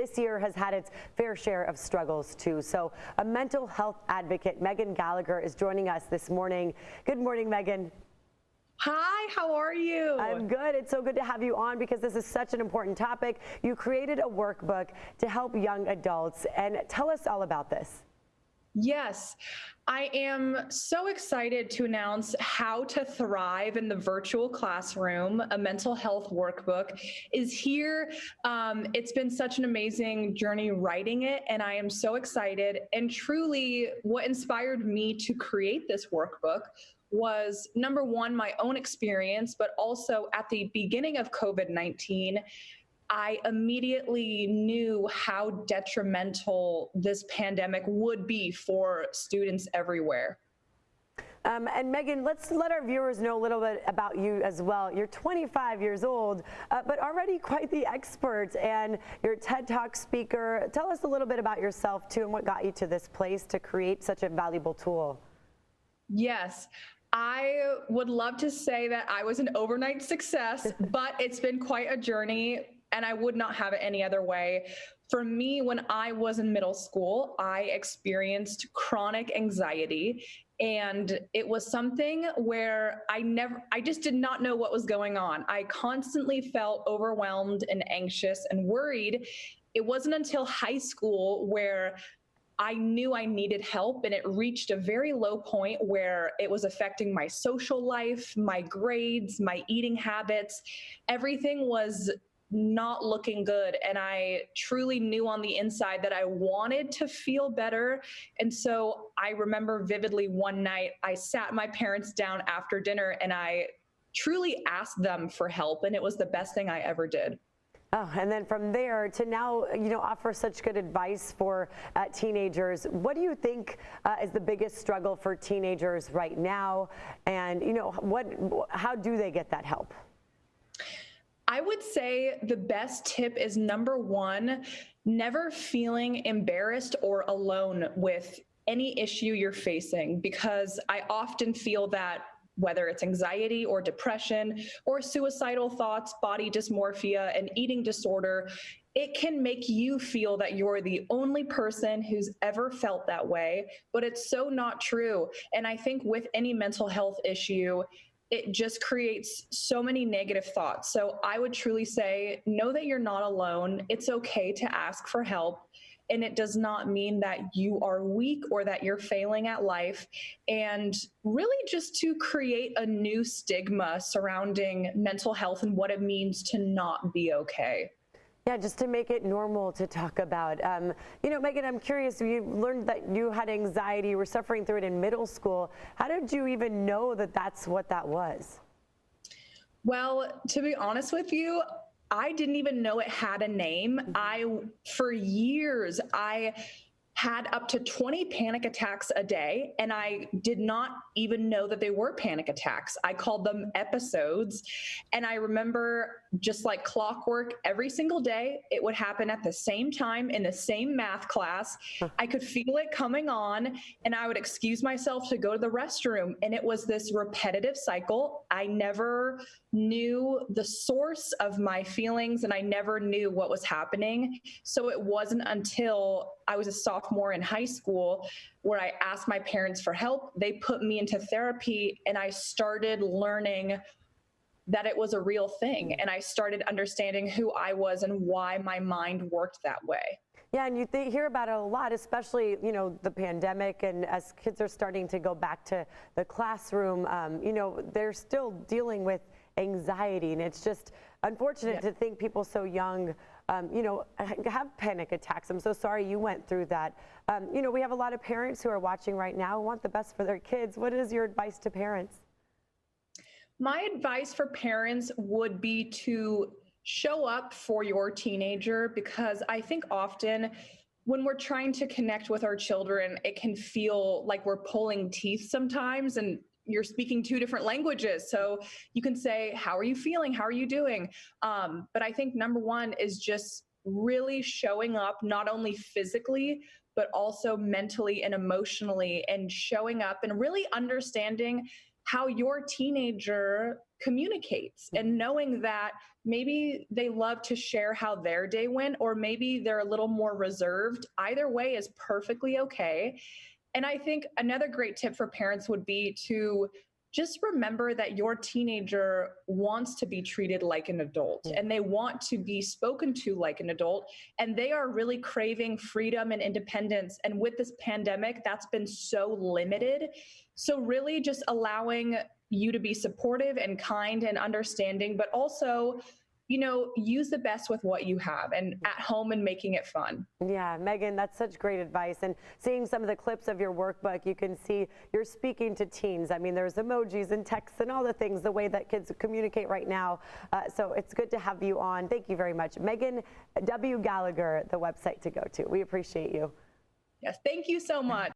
this year has had its fair share of struggles too. So a mental health advocate, Megan Gallagher, is joining us this morning. Good morning, Megan. Hi, how are you? I'm good. It's so good to have you on because this is such an important topic. You created a workbook to help young adults, and tell us all about this. Yes, I am so excited to announce How to Thrive in the Virtual Classroom, a mental health workbook, is here. It's been such an amazing journey writing it, and I am so excited. And truly, what inspired me to create this workbook was, number one, my own experience, but also at the beginning of COVID-19, I immediately knew how detrimental this pandemic would be for students everywhere. And Megan, let's let our viewers know a little bit about you as well. You're 25 years old, but already quite the expert, and you're a TED Talk speaker. Tell us a little bit about yourself too, and what got you to this place to create such a valuable tool. Yes. I would love to say that I was an overnight success, but it's been quite a journey, and I would not have it any other way. For me, when I was in middle school, I experienced chronic anxiety, and it was something where I just did not know what was going on. I constantly felt overwhelmed and anxious and worried. It wasn't until high school where I knew I needed help, and it reached a very low point where it was affecting my social life, my grades, my eating habits. Everything was not looking good, and I truly knew on the inside that I wanted to feel better. And so I remember vividly one night I sat my parents down after dinner and I truly asked them for help, and it was the best thing I ever did. Oh, and then from there to now, offer such good advice for teenagers. What do you think is the biggest struggle for teenagers right now? And, how do they get that help? I would say the best tip is, number one, never feeling embarrassed or alone with any issue you're facing, because I often feel that whether it's anxiety or depression or suicidal thoughts, body dysmorphia, and eating disorder, it can make you feel that you're the only person who's ever felt that way, but it's so not true. And I think with any mental health issue, it just creates so many negative thoughts. So I would truly say, know that you're not alone. It's okay to ask for help. And it does not mean that you are weak or that you're failing at life. And really just to create a new stigma surrounding mental health and what it means to not be okay. Yeah, just to make it normal to talk about. Megan, I'm curious, you learned that you had anxiety, you were suffering through it in middle school. How did you even know that that's what that was? Well, to be honest with you, I didn't even know it had a name. For years, I had up to 20 panic attacks a day, and I did not even know that they were panic attacks. I called them episodes. And I remember, just like clockwork, every single day, it would happen at the same time in the same math class. I could feel it coming on, and I would excuse myself to go to the restroom. And it was this repetitive cycle. I never knew the source of my feelings, and I never knew what was happening. So it wasn't until I was a sophomore in high school where I asked my parents for help. They put me into therapy, and I started learning that it was a real thing. And I started understanding who I was and why my mind worked that way. Yeah, and you hear about it a lot, especially, the pandemic, and as kids are starting to go back to the classroom, they're still dealing with anxiety, and it's just unfortunate to think people so young have panic attacks. I'm so sorry you went through that. We have a lot of parents who are watching right now who want the best for their kids. What is your advice to parents? My advice for parents would be to show up for your teenager, because I think often when we're trying to connect with our children, it can feel like we're pulling teeth sometimes, and you're speaking two different languages. So you can say, how are you feeling? How are you doing? But I think number one is just really showing up, not only physically, but also mentally and emotionally, and showing up and really understanding how your teenager communicates, and knowing that maybe they love to share how their day went, or maybe they're a little more reserved. Either way is perfectly okay. And I think another great tip for parents would be to just remember that your teenager wants to be treated like an adult, and they want to be spoken to like an adult, and they are really craving freedom and independence. And with this pandemic, that's been so limited. So really just allowing you to be supportive and kind and understanding, but also, use the best with what you have and at home, and making it fun. Yeah, Megan, that's such great advice. And seeing some of the clips of your workbook, you can see you're speaking to teens. I mean, there's emojis and texts and all the things, the way that kids communicate right now. So it's good to have you on. Thank you very much. Megan W. Gallagher, the website to go to. We appreciate you. Yes, thank you so much.